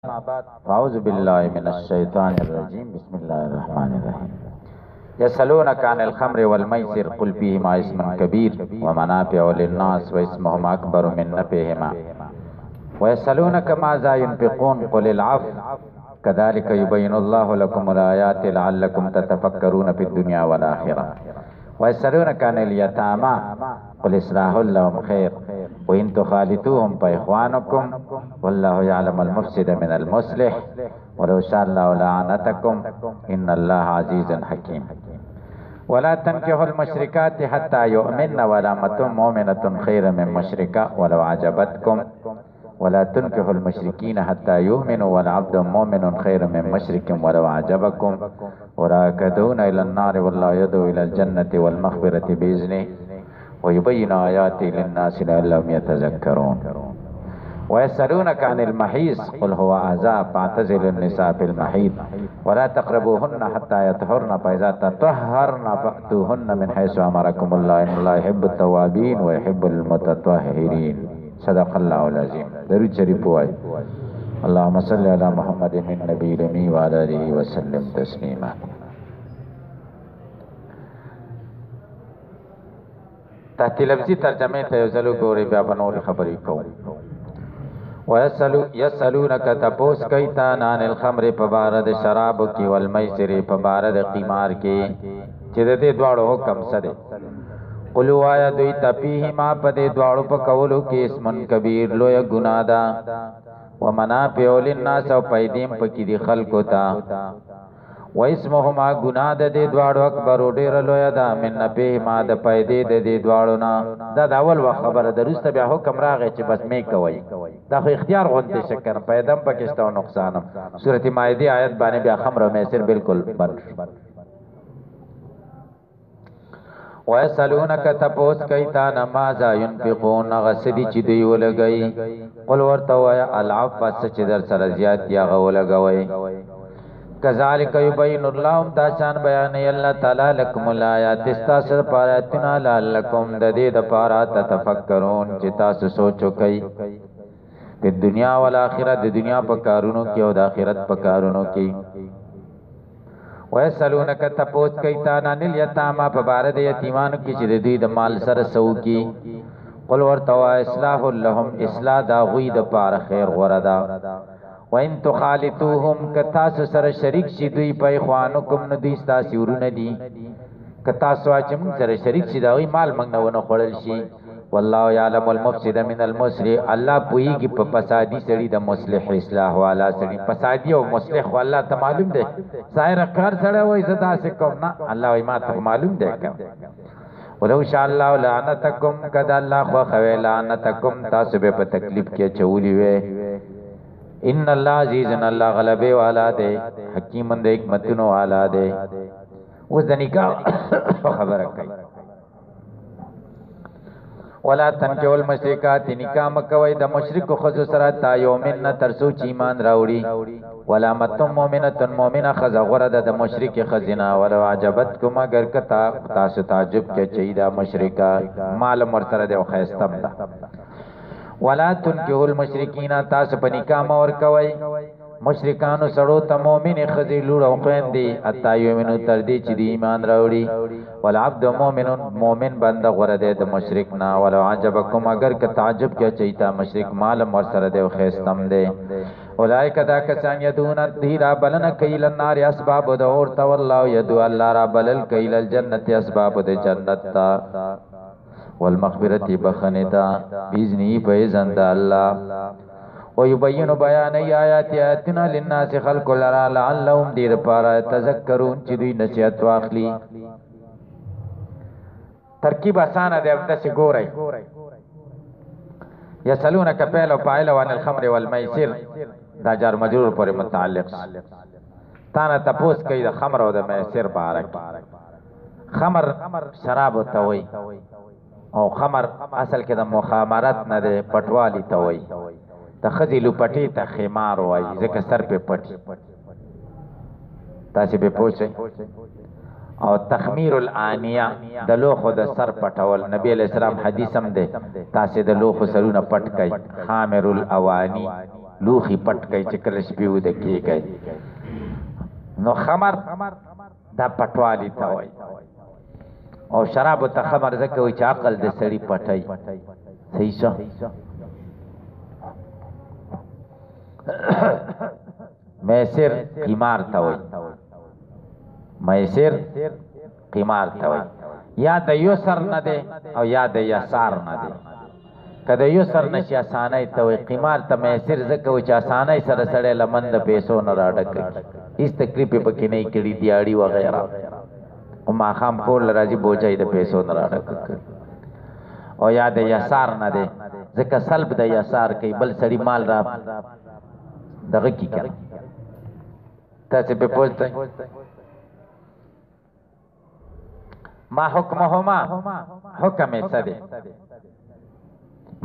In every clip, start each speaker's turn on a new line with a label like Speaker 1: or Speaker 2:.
Speaker 1: أعوذ بالله من الشيطان الرجيم بسم الله الرحمن الرحيم يسألونك عن الخمر والميسر قل فيهما اسم كبير ومنافع للناس واسمهما أكبر من نفعهما ويسألونك ماذا ينفقون قل العفو كذلك يبين الله لكم الآيات لعلكم تتفكرون في الدنيا والآخرة ويسألونك عن اليتامى قل إصلاح لهم خير وإن تخالطوهم فإخوانكم والله يعلم المفسد من المصلح ولو شاء الله لعنتكم إن الله عزيز حكيم ولا تنكحوا المشركات حتى يؤمن ولامة مؤمنة خير من مشركة ولو عجبتكم ولا تنكحوا المشركين حتى يؤمنوا والعبد مؤمن خير من مشرك ولو عجبكم أولئك يدعون إلى النار والله يدعو إلى الجنة والمغفرة بإذنه ويبين آياته للناس لعلهم يتذكرون ويسألونك عن المحيض قل هو أذى فاعتزلوا النساء في المحيض ولا تقربوهن حتى يطهرن فإذا تطهرن فأتوهن من حيث أمركم الله إن الله يحب التوابين ويحب المتطهرين صدق الله العظيم. درود شریف وای. اللهم صل على محمد النبي الأمي وعلى آله وسلم تسليما. تحت لفظی ترجمه ته یوزلو ګوري بیا بنور خبرې کوم. ويسألونك تپوس کوي تا عن الخمر فبارد شراب کی والمیسر فبارد قمار کی چې د دې دواړو حکم څه دی؟ قلو آیا دوی تپیهما په دې دواړو په کولو کې اسمن کبیر لوی ګناه ده ومنافع للناس او پیدیم پکې دي خلکو ته واسمهما گناہ د دې دواړو اکبر ډیر لوی ده من نبهما د پیدې د دې دواړو نه دا د اول وخت خبره درسته بیا حکم راغی چې بس می کوي دا خو اختیار غونډه شکر پیدم پکشته او نقصانم سورۃ مائده آیت باندې بیا خمر او میسر بالکل بند ويسألونك تپوس کوي تا نماز ينفقون غسدي چې دی ولګي قل ورته وایا العفو چې در سره زیات یا غولګوي کذالک یبین الله تاسان بیان الله تعالی لكم الآیات استاسر پاراتنا لعلکم د دې د پارا تفکرون چې تاسو سوچو کوي په دنیا او آخرت د دنیا په کارونو کې او د آخرت په کارونو کې ويسألونك تپوس کوي تا نن الیتاما په بار د یتیمانو کې چې د دوی د مال سره سو کی قل ورته اصلاح لهم اصلاح دا غوی د پاره خیر غردا وان تخالطوهم کتاس سره شریک شي دوی په اخوانکم ندی تاسو ورونه دي کتاس واچم سره شریک شي دا غوی مال منګ نه خړل شي والله يعلم المفسد من المصلح الله پويږي په فسادي سړي د مصلح اصلاح والا سړي فسادي او مصلح والله ته معلوم دی ظاهر کار سره وای زدا سے کوم نه الله وای ما ته معلوم دی کوم ولو شاء الله لعنتکم کذا الله خو لعنتکم تاسو به په تکلیف کې چولی وې ان الله عزیز الله غلبه والا دی حکیم د حکمتونو والا دی اوس د نکاح خبره کوي ولا تنكحوا المشركات نکاح مکوي د مشرک خذ سره تا یومن ترسو چ ایمان راوړي ولا متم مؤمنه مؤمنه خذ غرد د مشرک خزنا ولو عجبتكم اگر کتا تاسو تعجب کې چیدا مشرکا مال مر سره د خیستم ده ولا تنكحوا المشرکین تاسو په نکاح مور کوي مشرکانو سړو ته مؤمن خزي لور او خويندې اتا یومنو تر دې چې دی ایمان راوړي والعبد مؤمن بنده غره د مشرک نه ولو عجبکم اگر که تعجب کې چیتا مشرک مال مر سره د خیستم ده اولئک دا کسان یدون الدیرا بلن کیل النار اسباب د اور تو الله یدو الله را بلل کیل الجنت اسباب د جنت تا والمغفرة بخنتا باذنی باذن الله ويبين بيان آياتنا للناس خلق لرا لعلهم دیر پارا تذکرون چې دوی نصیحت واخلي ترکیب آسان دی ابدا سی ګورای یسالونک پهل او پایل وان الخمر والمیسر دا جار مجرور پر متعلق تانا تپوس کوي د خمر او د میسر بارک خمر شراب ته وای او خمر اصل کې د مخامرت نه دی پټوالی ته وای د خزیلو پټی ته خمار وای ځکه سر په پټی تاسو به پوښتنه او تخمیر الانیه د لوخو د سر پټول نبی علیہ السلام حدیث هم ده تاسو د لوخو سرونه پټ کای خامر الاوانی لوخي پټ کوي چې کله شپې وده کېږي نو خمر دا پټوالی ته وایي او شرابو ته خمر ځکه وایي چې عقل د سړي پټوي صحیح شو میسر قمار ته وایي میسر قمار ته وایي یا د یسر نه دی او یا د یسار نه دی که د یسر نه چې اسانۍ ته وایي قمار ته میسر ځکه وایي چې اسانۍ سره سړی لمن د پیسو نه راډک کوي هېڅ تکلیف یې پکې نه کړي دیاړي وغیره او ماښام کور له راځي بوجه یې د پیسو نه راډک کوي او یا د یسار نه دی ځکه سلب د یسار کوي بل سړي مال را دغه کي کوي تاسې پې پوښتئ ما حکمهما حکم یې څه دی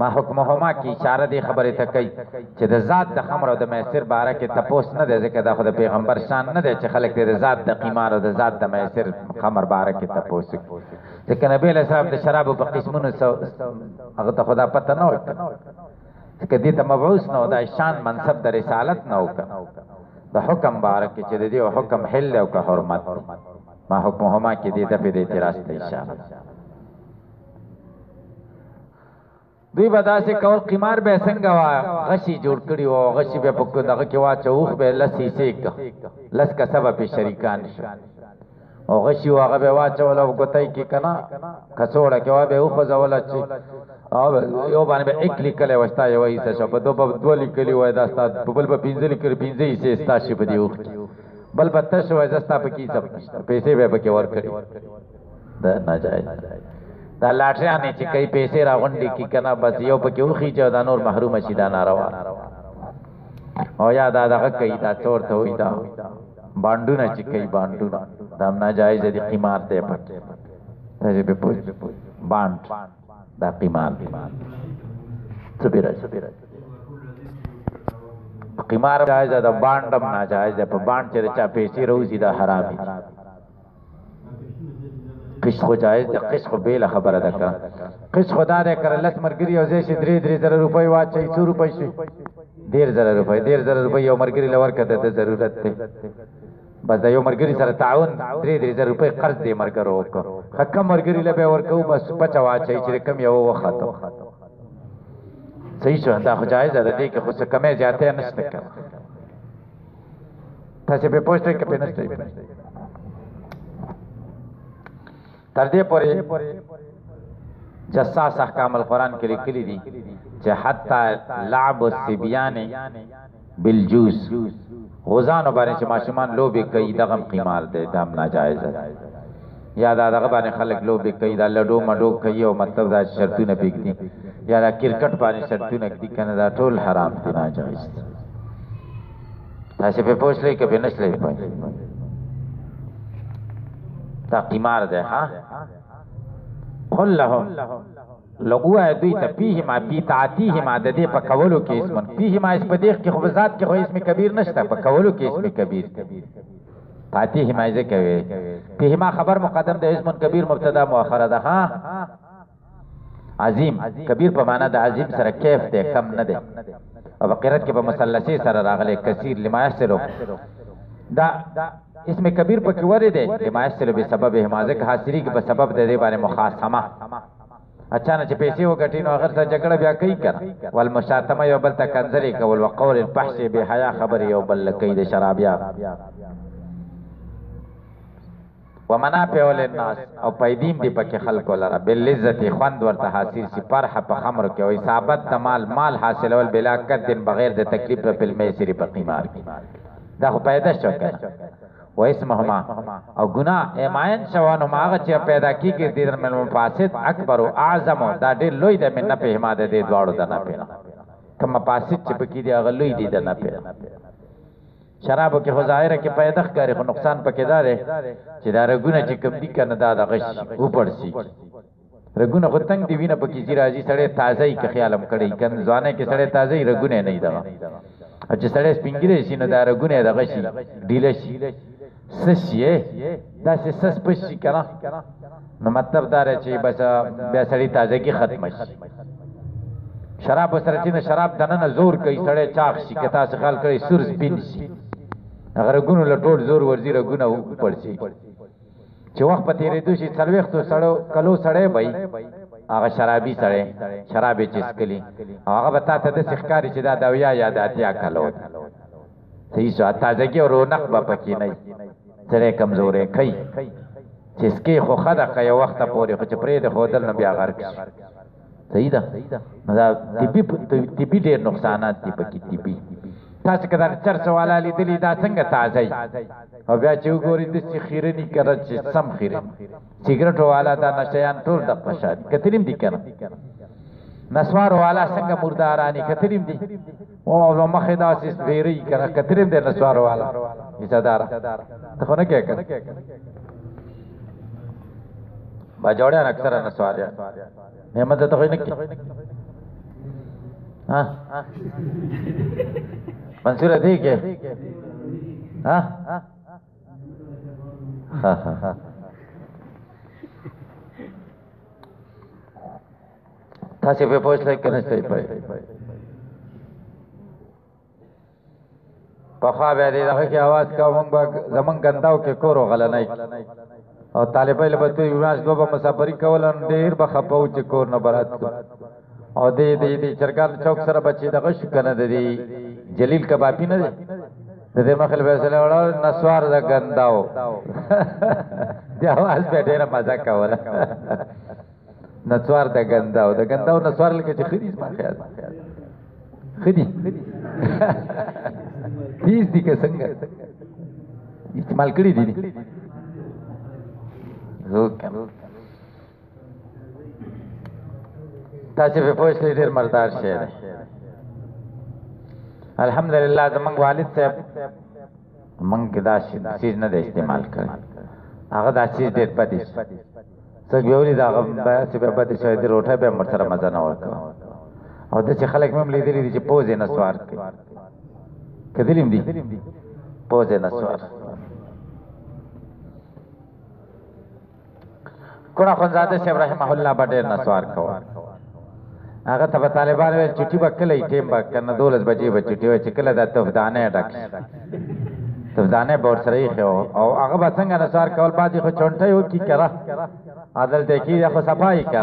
Speaker 1: ما حکمهما کی اشاره دی خبره ته کوي چې د ذات د خمر او د میسر باره کې تپوس نه دی ځکه دا خو د پیغمبر شان نه دی چې خلک د ذات د قمار او د ذات د میسر خمر باره کې تپوس ځکه نبی علیه السلام د شرابو په قسمونو هغه ته خدا پته نه ورکړه ځکه دې ته مبعوث نه و دا شان منصب د رسالت نه وکړه د حکم باره کې چې د دې حکم حل او که حرمت ما حکمهما کې دې دفعې د اعتراض ته اشاره دوی به داسې کول قمار به څنګه غشي جوړ کړي وو غشي به په دغه کې واچو اوښ به لس حصې لس کسبه پې شریکان شو او غشي و هغه به واچول او ګوتۍ کې که نه کڅوړه کې به وخوځوله چې یو باندې به ایک لیکلی وه ستا یوه حصه شوه په دوه لیکلي وای دا ستا په بل به پنځه لیکلي پنځه حصې ستا شي په دې اوښ کې بل به تش وای زه ستا پکې حساب نشته پیسې به پکې ورکړي دا ناجایز دا لاټریانې چې کوي پیسې راغونډې کړي که نه بس یو پکې وخیچي او دا نور محرومه شي دا ناروا او یا دا دغه کوي دا څور ته وایي دا بانډونه چې کوي بانډونه دا هم ناجایز دي قمار دی پکې تاسې پې پوه بانډ دا قمار دی څه پې راځي قمار جایز ده بانډ هم ناجایز ده په بانډ چې د چا پیسې راوځي دا حرام دي قسط خو جایز ده قسط خو بېله خبره ده که قسط خو دا دی که لس ملګري یو ځای شي 3,000 روپۍ واچوي څو روپۍ شي 1,000 روپۍ 1,000 روپۍ یو ملګري له ورکړه د ضرورت دی بس د یو ملګري سره تعاون 3,000 روپۍ قرض دی ملګرو وکړو ښه کم ملګري له به یې ورکوو بس پچه واچوي چې کم یو وختو صحیح شو دا خو جایزه ده دې کې خو څه کمی زیاتی نشته که تاسې پې پوه شئ که پې نه شئ تر دې پورې جساس احکام القرآن کې لیکلي دي چې حتی لعب الصبیان بالجوس غوزانو باندې چې ماشومان لوبې کوي دغه هم قمار دی دا هم ناجایزه ده یا دا دغه باندې خلک لوبې کوي دا لډو مډو کوي او مطلب دا شرطونه پرېږدي یا دا کرکټ باندې شرطونه ږدي که نه دا ټول حرام دي ناجایز دي تاسې پې پوه شئ که پې نه شئ پوه دا قمار دی ها قل لهم لو ووایه دوی ته فیهما فی تعتیهما د دې په کولو کې اسم فیهما اس په دې کې خو په ذات کې خو اسم کبیر نشته په کولو کې اسم کبیر تعتیهما ځکه وایي فیهما خبر مقدم د اسم کبیر مبتدا مؤخره ده ها عظیم کبیر په معنا د عظیم سره کیف دی کم نه دی او په قرأت کې په مثلثي سره راغلی کثیر لما یحصلو دا اسم کبیر پکې ورې دی لما یحصلو بسبب حمازه حاصلي کې په سبب د دې باندې مخاصمه اچانه چې پیسې وګټي نو هغه سره جګړه بیا کوي که نه والمشاتمه یو بل ته کنځلې کول وقول الفحش بې حیا خبرې یو بل له کوي د شرابیان ومنافع للناس او پیدیم دی پکې خلکو لره باللذت خوند ورته حاصل شي فرح په خمر کې او اصابت د مال حاصلول بلا کدن بغیر د تکلیف په المیسر په قمار کې دا خو پیدا شو کنه و اسمهما او گناه ایمان شوانهما هغه چې پیدا کیږي د من مفاسد اکبر او اعظم دا ډېر لوی د من په حماده دې دواړو د نه پینا کوم مفاسد چې پکې دی هغه لوی دي د نه پینا شرابو کې خو ظاهره کې پیدا ښکاري خو نقصان پکې دا دی چې دا رګونه چې کوم دي که نه دا دغه شي وپړسي رګونه خو تنګ دي وینه پکې چې راځي سړی تازه یې که خیال هم کړی که ځوانۍ کې سړی تازه یې رګونه یې نه وي دغه او چې سړی سپین ږیری شي نو دا رګونه یې دغه شي ډیله شي سس شي داسې سس پس شي که نه نو مطلب دا دی چې بس بیا سړی تازګي ختمه شي شراب سره چې شراب دنه زور کوي سړی چاغ شي که تاسو خیال کړئ سور سپین شي هغه رګونو له ټول زور ورځي رګونه پړسي چې وخت په تېرېدو شي څلوېښتو کلو سړی به هغه شرابي سړی شراب یې چسکلي او هغه به تا ته داسې ښکاري چې دا د اویا یا د اتیا کلو صحیح شو تازګي او رونق به پکې نه وي سړی کمزوری کوي چسکې خو ښه ده که یو وخته پورې خو چې پرېږدي ښودل نو بیا غرق شي صحیح ده نو دا طبي ډېر نقصانات دي پکې طبي تاسو که دا چرس والا لیدلي دا څنګه تازه او بیا چې وګورئ داسې خیرني که چې سم خیرني سګرټو والا دا نشیان ټول دغه شان کتلیم دي که نه نسوارو والا څنګه مرداراني کتلیم دي او مخې داسې سپېرې که نه کتلیم دی نسوارو والا عیساداره ته خو نه کې که باجوړیان اکثره نسواریان نعمت ته خو یې نه کې منصوره دی کې تاسې پې پوښتنه کې نه شئ پوه پخوا بیا دې دغه کې اواز کوه مونږ به زمونږ ګنداو کې کور وغلنی او طالبای له به دوی میاشت دوه به مسافري کوله نو ډېر به خفه وو چې کور نه به راتلو او دې چرګان چوک سره به چې دغه شو که نه د دې جلیل کبابي نه دی د دې مخې فیصله وړه نسوار د ګنداو د اواز به ډېره مزه کوله نسوار د ګنداو نسوار لکه چې ښه دي زما خیال ښه دي تیز دي که څنګه استعمال کړي دي تاسې پې پوه شئ ډېر مردار شی دی الحمدلله زمونږ والد صاحب مونږ کې دا چیز نه دی استعمال کړی هغه دا چیز ډېر بدې شي څوک بیا ولید هغه داسې بیا بدې شوی دی روټۍ بیا هم ورسره مزه نه ورکوه او داسې خلک مې هم لیدلي دي چې پوز یې نسوار کوي کتلي هم دي پوز یې نسوار کوڼ اخندزاده صاحب رحمه الله به ډېر نسوار کوه هغه ته به طالبان ویل چټي به کله ټیم به که نه 12 بجې به چټي وایي چې کله دا تفدانۍ ډک شي تفدانۍ به ورسره ایښې او هغه به څنګه نسوار کول بعضې خو چونټۍ وکړي که نه دلته یې کېږي خو صفا یې که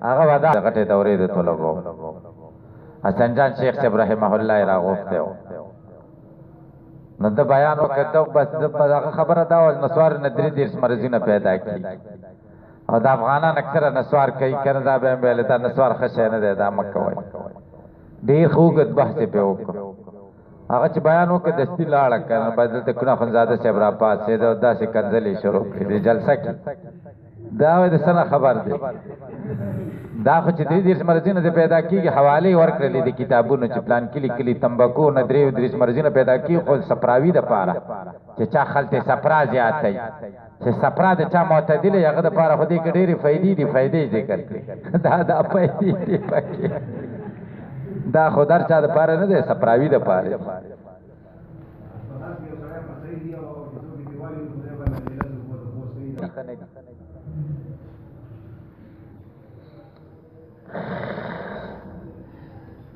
Speaker 1: هغه به دا غټې دورې د تو لګو حسن جان شیخ صاحب رحمه الله یې راغوښتی و نو د بیان وکړ بس هغه خبره دا وه نسوار نه 33 مرضونه پیدا کړي او د افغانان اکثره نسوار کوي که نه دا به هم ویل دا نسوار ښه شی نه دی دا مه کوئ ډېر ښه اوږد بحث یې پرې وکړو هغه چې بیان وکړ دستي لاړه که نه به دلته کوڼ اخندزاده صاحب را پاڅېد او داسې کنځلې شروع کړې د جلسه کې دا وایي د څه نه خبر دی دا خو چې 33 مرضونه دې پیدا کېږي حوالې ورکړلې د کتابونو چې پلان کې لیکلي تمباکو نه 33 مرضونه پیدا کېږي خو صفراوي دپاره چې چا خلطې صفرا زیاتی چې صفرا د چا معتدله هغه دپاره خو دې کې ډېرې فایدې دي فایدې ذکر کړي دا فایدې دي پکې دا خو در چا دپاره نه دی صفراوي دپاره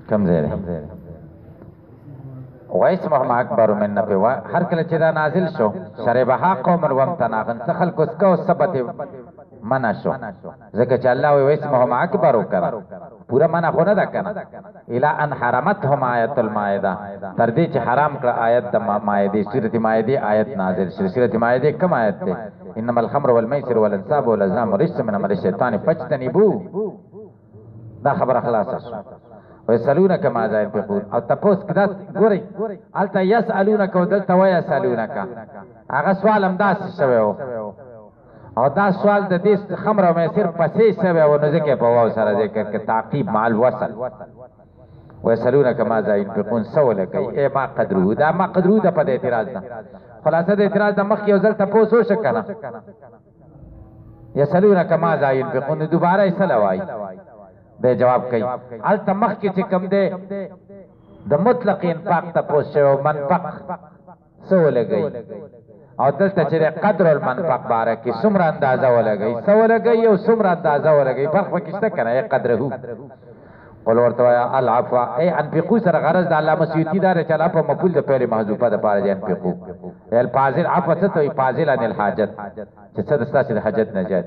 Speaker 1: کم ځای دی واسمهم اکبر من نبی هر کله چې دا نازل شو شربها قوم وامتناغن څه خلکو څکه او ثبت منع شو ځکه چې الله وایي واسمهم اکبر وکړه پورا منع خو نه ده که نه الی ان حرمتهم آیت المائده تر دې چې حرام کړه آیت د مائدې سورت مائدې آیت نازل شو سورت مائدې کوم آیت دی انما الخمر والمیسر والانصاب والازلام رجس من عمل الشیطان فاجتنبوه دا خبره خلاصه شو ويسألونك ماذا ينفقون او تپوس کدا ګورئ الته يسألونك ودلته ويسألونك هغه سوال هم داسې شوی و او دا سوال د دې خمر او میسر پسې شوی و نو ځکه په واو سره ذکر کې تعقیب مع الوصل ويسألونك ماذا ينفقون سوال کوي ای ما قدرو دا ما قدرو د په اعتراض ده خلاصه د اعتراض د مخ یو ځل تپوس وشو کنه يسألونك ماذا ينفقون دوباره یې سره وایي دے جواب کئی التا مخ کی چکم دے دا مطلق انفاق تا پوچھے و منفق سو لگئی او دلتا چرے قدر المنفق بارکی سمر اندازہ و لگئی سو لگئی او سمر اندازہ و لگئی فرق وکشتا کنا اے قدر ہو قول ورته العفو اي انفقوا سره غرض د علامه سیوطی دار چې العفو مقبول د پیر محذوفه د پاره دي انفقوا الفاضل عفو څه ته فاضل عن الحاجت چې څه د ستاسو د حاجت نجات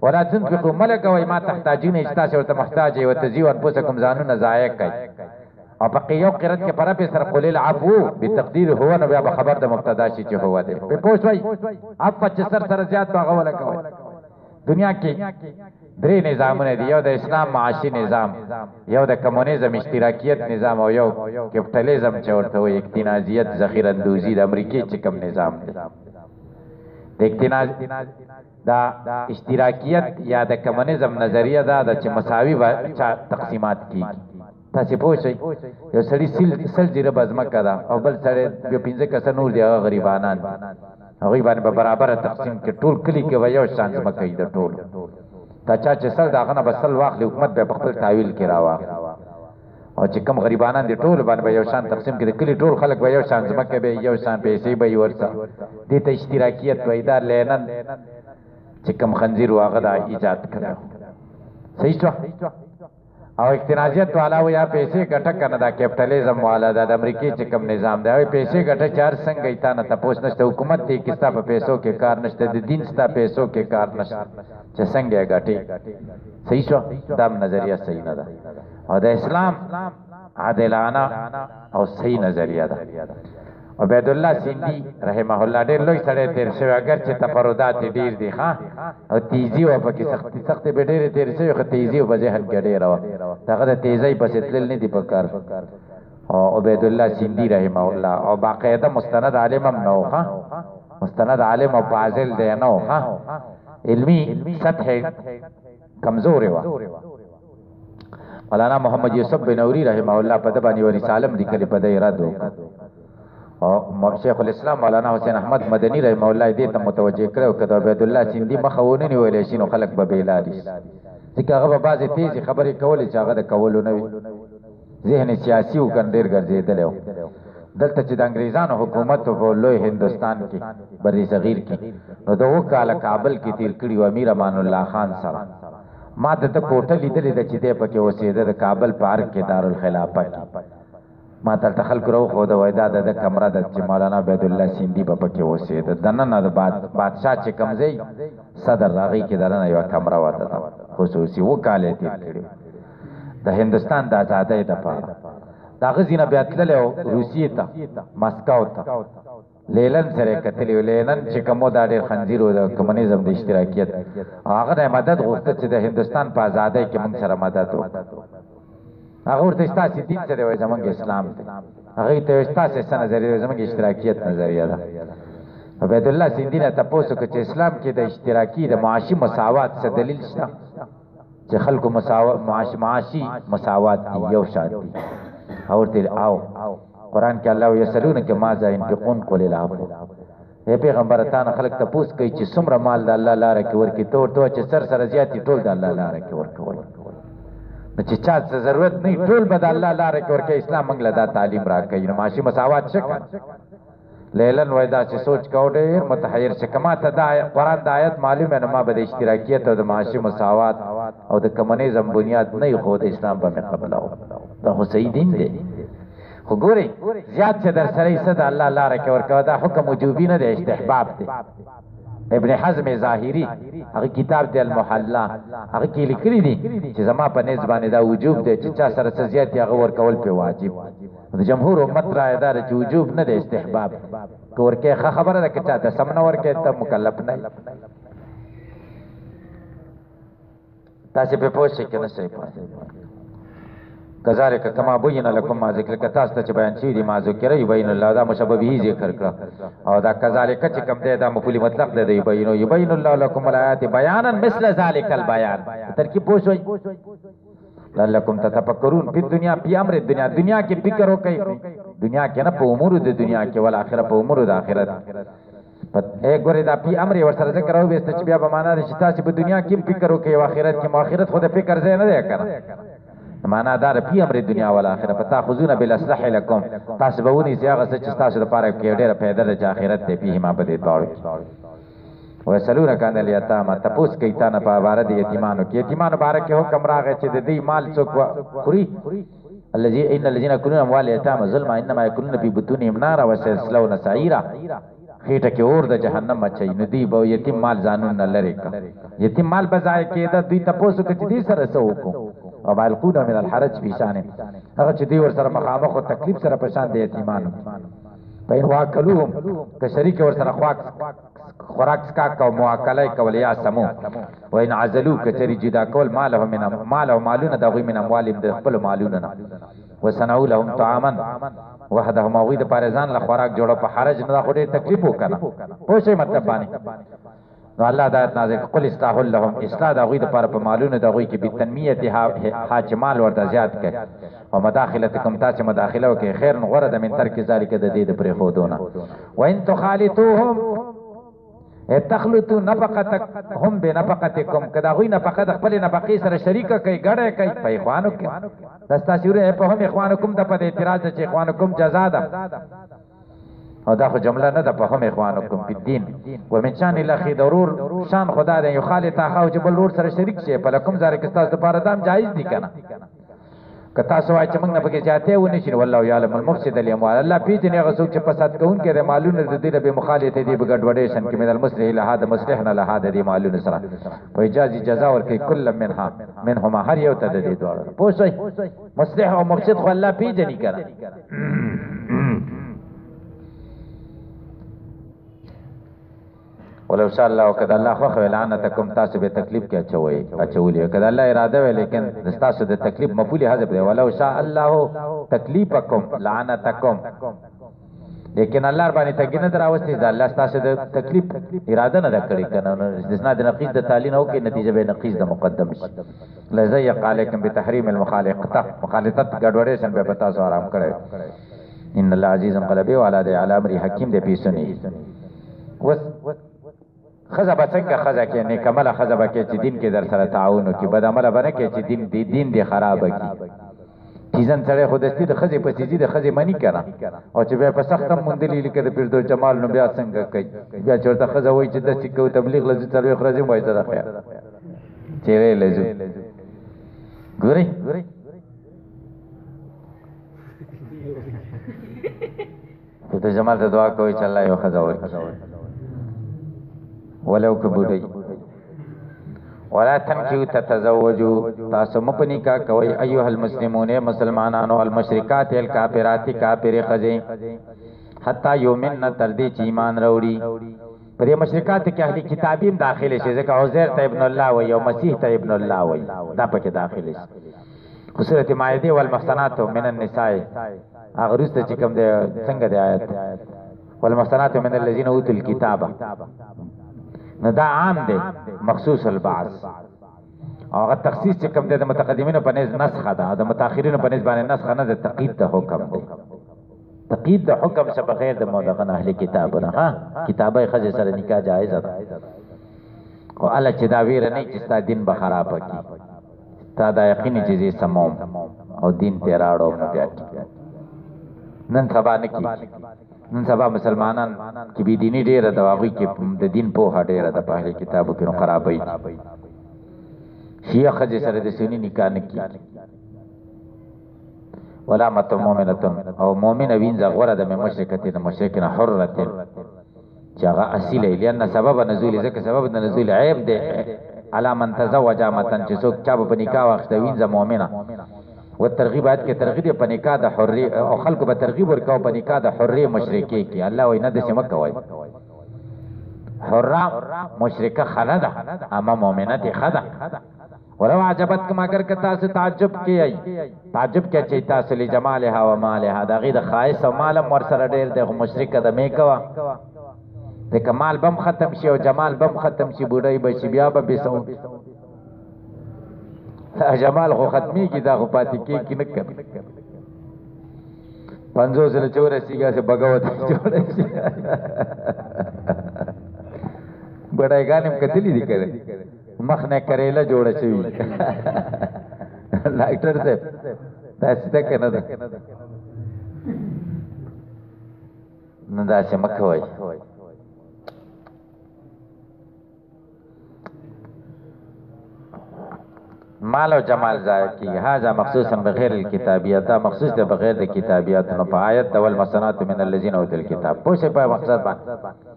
Speaker 1: ولا تنفقوا ملک او ما تحتاجون استاسو ورته محتاج او تزیو انفسکم ځانونه ضایع کوي او په یو قرات کې پر په سر قول العفو بتقدیر هو نو بیا خبر د مبتدا شي چې هو دی په پوښوي عفو چې سر زیات باغه ولا کوي دنیا کې درې نظامونه دي یو د اسلام معاشي نظام یو د کمونیزم اشتراکیت نظام او یو کپټالیزم چې ورته وایي اکتنازیت ذخیره اندوزی د امریکای چې کوم نظام دی د اکتناز دا اشتراکیت یا د کمونیزم نظریه دا چې مساوي تقسیمات کیږي تاسو پوه شئ یو سړی سل جره بزمکه ده او بل سړی یو 15 کسه نور دی هغه غریبانان هغوی باندې به برابره تقسیم کې ټول کلي کې به یو شان ځمکه وي د ټولو دا چا چې سل د هغه نه به سل واخلي حکومت به په خپل تاویل کې راواخلي او چې کوم غریبانان دي ټول باندې به یو شان تقسیم کې د کلي ټول خلک به یو شان ځمکه به یو شان پیسې به یې ورته دې ته اشتراکیت وایي دا لینن چې کوم خنزیر و هغه دا ایجاد کړی صحیح شو او اکتنازیت والا و یا پیسې ګټه کنه دا کیپټالیزم والا دا د امریکای چې کوم نظام دی پیسې ګټه چار څنګه ایتا نه تاسو نشته حکومت ته کیستا په پیسو کې کار نشته د دین ستا پیسو کې کار نشته چې څنګه ګټي صحیح شو دا نظریه صحیح نه ده او د اسلام عادلانه او صحیح نظریه ده عبید الله سیندی رحمه الله ډېر لوی سړی تیر شوی اگر چې تفردات ډېر دي ها او تیزی او پکې سختي به ډېر تیر شوی خو تیزی او ذهن کې ډېر و هغه د تیزی پسې تلل نه دی پکار او عبید الله سیندی رحمه الله او باقاعده مستند عالم هم نو ها مستند عالم او فاضل دی نو ها علمی سطح کمزور و مولانا محمد یوسف بنوری رحمه الله په دبانی و رسالم لیکلي په دې راتو او شیخ الاسلام مولانا حسین احمد مدنی رحمه الله دې ته متوجه کړو کده عبید الله سیندی مخونه نیولې شي نو خلق به بیلاری ځکه هغه به بعضې تیزی خبرې کولې چې هغه د کولو نه وي ذهن سیاسي و ګڼ ډېر ګرځېدلی و دلته چې د انګریزانو حکومت په لوی هندوستان کې بري صغیر کې نو د 2 کاله کابل کې تیر کړي و امیر امان الله خان سره ما د کوټه لیدلې ده چې دی پکې اوسېده د کابل پارک کې دارالخلافه کې ما تلته خلک رو خو د وایدا د کمره د چې مولانا عبید الله سیندی په پکې اوسېده دننه د بادشاه چې کمزې صدر راغی کې دننه یو کمره وته خصوصي 2 کال تیر کړي د هندستان د آزادۍ لپاره دا غزینه بیا تللی روسیې ته مسکو ته لیلن سره کتلی لیلن چې کومو دا ډېر خنزیر و د کمونیزم د اشتراکیت هغه د مدد غوښته چې د هندوستان په آزادۍ کې موږ سره مدد وکړو هغه ورته ستاسې دین سره وایي زموږ اسلام دی هغې ته وایي ستاسې څه نظریه دی زموږ اشتراکیت نظریه ده عبید الله سیندي نه تپوس وکړه چې اسلام کې د اشتراکي د معاشي مساوات څه دلیل شته چې خلکو معاشي مساوات دي یو شان دي او ورته او قرآن کې الله یسألونک ماذا ينفقون قل العفو اے پیغمبر تانه خلک تپوس کوي چې څومره مال د الله لاره کې ورکړي ته چې سر زیاتې ټول د الله لاره کې ورکوي نو چې چا څه ضرورت نه ټول به د الله لاره کې ورکوي اسلام موږ له دا تعلیم راکوي نو معاشي مساوات شکه لیلن وای دا چې سوچ کو ډېر متحیر چې کما ته دا قرآن د آیت معلومه نو ما به د اشتراکیت او د معاشي مساوات او د کمونیزم بنیاد نه خو د اسلام په قبله دا خو صحیح دین دی خو ګوري زیات چې در سره یې د الله لاره کې ورکوي دا حکم وجوبي نه دی استحباب دی ابن حزم ظاهری هغه کتاب دی المحلا هغه کې لیکلي دي چې زما په نسبت باندې دا وجوب دی چې چا سره څه زیات هغه ورکول په واجب د جمهور امت رائے دار چې وجوب نه دی استحباب ورکه خبره ده چې دا سم نه ورکه ته مکلف نه تاسو په پوښتنه کې نه صحیح پاتې کذالک کما بین لکم ما ذکر کتاست چې بیان شي دي ما ذکر یبین الله دا مشابهه ذکر کړه او دا کذالک چې کوم دی دا مفعول مطلق دی یبین الله لكم الآیات بیانا مثل ذلک البیان ترکیب پوښوي لعلکم تتفکرون په دنیا په امر دنیا کې فکر وکړئ دنیا کې نه په امور د دنیا کې ول اخرت په امور د اخرت اے ګوره دا په امر ور سره ذکر او به چې بیا به معنا د شتا چې په دنیا کې فکر وکړئ او اخرت کې مؤخرت خو د فکر ځای نه دی کنه معنا دار په امر دنیا ول اخرت پتا خذون بالاصلح لكم تاسو به ونی چې هغه څه چې تاسو لپاره کې ډېر پیدا د اخرت ته په ما بده داړو ويسألونك عن اليتامى تپوس کوي تا نه په باره د یتیمانو کې یتیمانو باره کې حکم راغی چې د دې مال څوک خوري الذين يأكلون أموال اليتامى ظلما إنما يأكلون في بطونهم نارا وسيصلون سعيرا خېټه کې اور د جهنم اچي نو دی به یتیم مال ځانون نه لري کا یتیم مال بځای کېده دوی تاسو کې دې سره سوکو او بالقون من الحرج في شان هغه چې دی ور سره مخامخ او تکلیف سره په شان د یتیمانو پاین واکلوهم که شریک ور سره خوراک سکا کو مواکله کول یا سمو وین عزلو کچری جدا کول مالهم من مال او مالونه دغه من اموالهم د خپل مالونه نه وسنعوا لهم طعاما وحدهم او د پارزان له خوراک جوړه په حرج نه خوري تکلیف وکړه پوه شئ مطلب باندې نو الله دا نازل قل استاهل لهم اصلاح دغه د پر په مالونه دغه کې به تنمیت حاجمال ورته زیات کړي او مداخلتکم تاسو مداخله وکړي خیر غره د من ترک ذالک د دې د پرې خودونه وان تخالطوهم تخلطو نفقتک هم بنفقتکم کدا غوی نفقه د خپل نفقې سره شریکه کوي ګړې کوي په اخوانو کې دستا شروع په هم اخوانکم د په اعتراض چې اخوانکم جزا ده او دا خو جمله نه ده په هم اخوانکم په دین ومن شان الاخي ضرور شان خدا دې یخالط اخو چې بل ور سره شریک شي په لکم زارک تاسو لپاره دام جایز دي کنه کتا سوای چې موږ نه پکې چاته و نشي والله یعلم المفسد الاموال الله پیژنې غسوک چې فساد کوون کې د مالونو د دې به مخالفت دي بغډوډیشن کې من المصلح له هذا مصلح نه له هذا دي مالونو سره په اجازه جزا ورکې کل منهما هر یو ته د دې دوړ پوښي مصلح او مفسد خو الله پیژنې کړه ولو شاء الله وکذا الله خو لعنتکم تاسو به تکلیف کې اچولې کذا الله اراده وی لیکن تاسو د تکلیف مفعول حذف دی ولو شاء الله تکلیفکم لعنتکم لیکن الله باندې تګینه دراوستي دا الله تاسو د تکلیف اراده نه کړی کنه استثناء د نقیض د تعلیم او کې نتیجه به نقیض د مقدم شي لزیق علیکم بتحریم المخالقه مخالطت ګډوډیشن به پتا سو آرام کړي ان الله عزیز قلبی وعلى امر حکیم دې پیسونی خزه بڅنګه خزه کې نیکمله خزه بکې چې دین کې در سره تعاون وکي بد عمله باندې کې چې دین دې خراب کی چیزن سره خودستی د خزه په چیزي د خزه منی کړه او چې به په سخت مندلې لیکه د پیردو جمال نو بیا څنګه کوي بیا چورته خزه وای چې د سکو تبلیغ لږ تلوي خرجه وای ته خیر چیرې لږ ګوري ته جمال ته دعا کوي چې الله یو خزه ورکړي ولو کبودی ولا تنکیو تتزوجو تاسو مپنی کا کوي ایها المسلمون مسلمانانو المشرکات الکافرات کافر خزی حتا یومن تردی چې ایمان وروړي پر مشرکات کې اهلی کتابیم داخله شي ځکه عزیر ته ابن الله و یو مسیح ته ابن الله و دا پکې داخله شي سورۃ مائده والمحصنات من النساء اغرست چې کوم دی څنګه دی آیت والمحصنات من الذين اوتوا الكتاب نو دا عام دی مخصوص البعض او هغه تخصیص چې کوم دی د متقدمینو په نس نسخه ده د متأخرینو په نس باندې نسخه نه د تقید د حکم دی تقید د حکم څخه بغیر د مودغه اهل کتابونه ها کتابه خځه سره نکاح جایز ده او الله چې دا ویره نه چې ستا دین به خراب کی تا دا یقیني چې سموم او دین ته راړو نه بیا نن سبا نه کی نن سبا مسلمانان کی بی دینی ډیره د واغوي کې د دین په هډه ډیره د په کتابو کې نو خرابای شیعه خځه سره د سنی نکاح نه کی ولا مت مؤمنه او مؤمن وین زغوره د مشرکته د مشرکین حرته جاغه اصله لئن سبب نزول ذکر سبب د نزول عیب ده علا من تزوج متن چې څوک چا په نکاح واخته وین ز مؤمنه والترغيبات کې ترغیب په نکاح د حري او خلق به ترغیب ورکاو په نکاح د حري مشرکی کې الله وای نه د سم کوي حرام مشرکه خلدا اما مؤمنه دي خدا ولو عجبتكم اگر که تاسو تعجب کیای تعجب کې چې تاسو له جمالها و مالها د غید خاص او مال مر سره ډیر د مشرکه د میکوا د کمال بم ختم شي او جمال بم ختم شي بوډای به شي بیا به بسو جمال خو ختمی کی دا خو پاتې کی نه کړ 500 سره 84 سے بغاوت جوړه شي بډایګانم کتلی دي کړه مخ نه کړهله جوړه شي ډاکټر صاحب تاسو ته کنه ده نو دا چې مکه وای مال او جمال ضایع کی هاذا مخصوصا بغیر الكتابیات دا مخصوص ده بغیر د کتابیات نو په آیت دول مسنات من الذين اوتل کتاب پوښه په مقصد باندې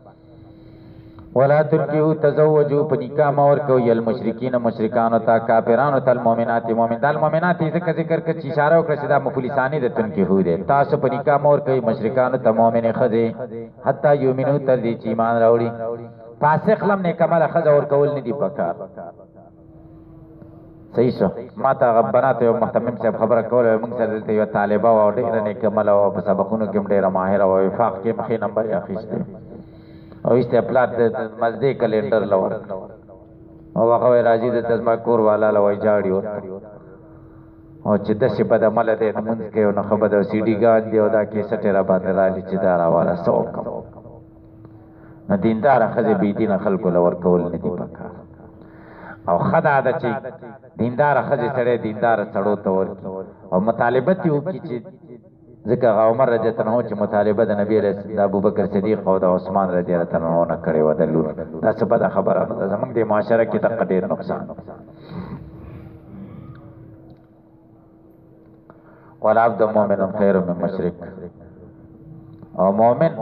Speaker 1: ولا تلقوا تزوجوا پنیکا مور کو یل مشرکین مشرکان تا کافرانو تل مؤمنات مؤمن دل مؤمنات ذکر کر اشاره وکړه دا مفلسانی د تن کې هو دي تاسو پنیکا مور کوي مشرکان ته مؤمن خذي حتا یؤمنو تر دې چې ایمان راوړي فاسق لم نه کمال خذ اور کول نه دی پکار صحیح شو ما ته غبنات یو محتمم صاحب خبره کوله موږ سره ته یو طالبہ او ډېر نه کمال او په سبقونو کې ډېر ماهر او وفاق کې مخې نمبر اخیسته او ایسته پلات مزدې کلندر لور او هغه راځي د تذکر والا لوي جاړي او چې د شپه د عمل دې موږ کې نو خبر د سی ډي ګان دی او دا کې سټه را باندې را لې چې دا را والا سوک نو دیندار خزه بي دین خلکو لور کول نه دی پکار او خدا د چې دیندار خزه سره دیندار سړو تور او مطالبت یو کی چې ځکه عمر رضی الله عنه چې مطالبه د نبی رسول الله ابوبکر صدیق او د عثمان رضی الله عنه نه کړي و د لور دا څه بده خبره ده زمونږ د معاشره کې تقدیر نقصان ولا عبد مؤمن خير من مشرک او مؤمن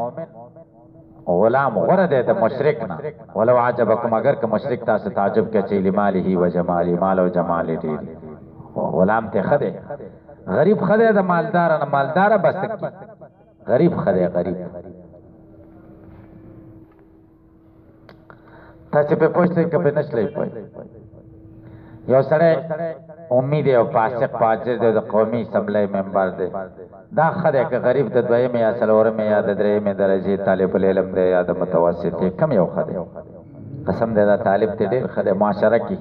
Speaker 1: غلام غره ده د مشرک نه ولو عجبکم اگر که مشرک تاسو تعجب کې چې لماله و جماله مال او جمال دې غلام ته خده غریب خده د مالدار نه مالدار بس کی غریب خده غریب تاسو په پوښتنه کې په نشلې پوي یو سره امید او فاسق فاجر د قومي سملې ممبر دی دا خده که غریب د دویم یا څلورم یا د درېم درجه طالب العلم دی یا د متوسط کم یو خده قسم دې دا طالب ته ډېر خده معاشره کې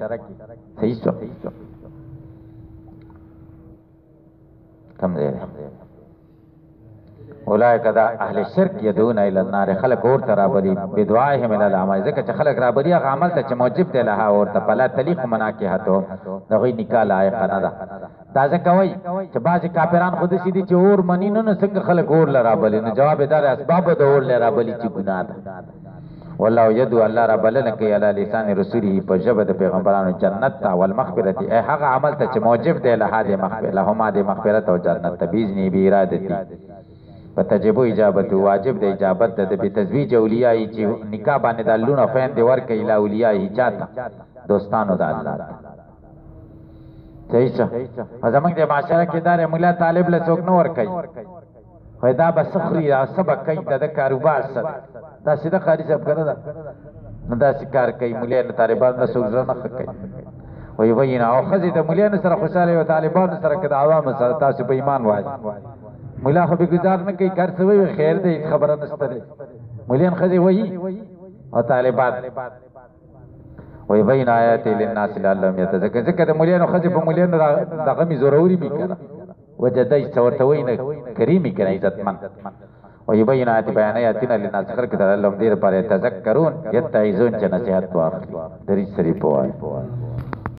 Speaker 1: صحیح شو کم دے اولئک دا اهل شرک یدون الى النار خلق اور ترابری بدعائهم الى الاعمال ذکر چې خلق رابری هغه عمل ته چې موجب دی له اور ته فلا تلیق مناکحته دغه نکاح لایق نه ده دا ځکه وای چې بعض کافران خود سیدي چې اور منینو نه څنګه خلق اور لرابلی نه جواب دار اسباب د اور لرابلی چې ګناه ده والله يدعو الله رب لك على لسان رسوله فجب د پیغمبرانو جنت او المغفرت ای هغه عمل ته چې موجب دی له هغه مغفرت لهما د مغفرت او جنت تبیزنی به ارادتی فتجب اجابت واجب د اجابت د به تزویج اولیاء چې نکاح باندې د لونه فین دی ورکه اله اولیاء چاته دوستانو د الله صحیح څه زمونږ د معاشره کې دار مولا طالب له څوک نو ورکي فایدا بسخري یا سبق کوي د کاروبار سره دا سیده قاری صاحب کنه دا نو دا کار کوي مليان طالبان نه څوک ځنه کوي وای وای نه او خزي د مليان سره خوشاله او طالبان سره کده عوام سره تاسو په ایمان وای مولا خو به گزار نه کوي کار څه خیر دې خبره نشته مليان خزي وای او طالبان وای وای نه آیات للناس لعلهم يتذكرون ځکه د مليان خزي په مليان دغه می ضروري می کنه وجدای څورتوي نه کریمی کنه عزتمن ويبين آيات بياناتنا للناس خلق تعالی لهم دیر پر تذکرون یتعیزون چې نصیحت واخلي درې سری پوای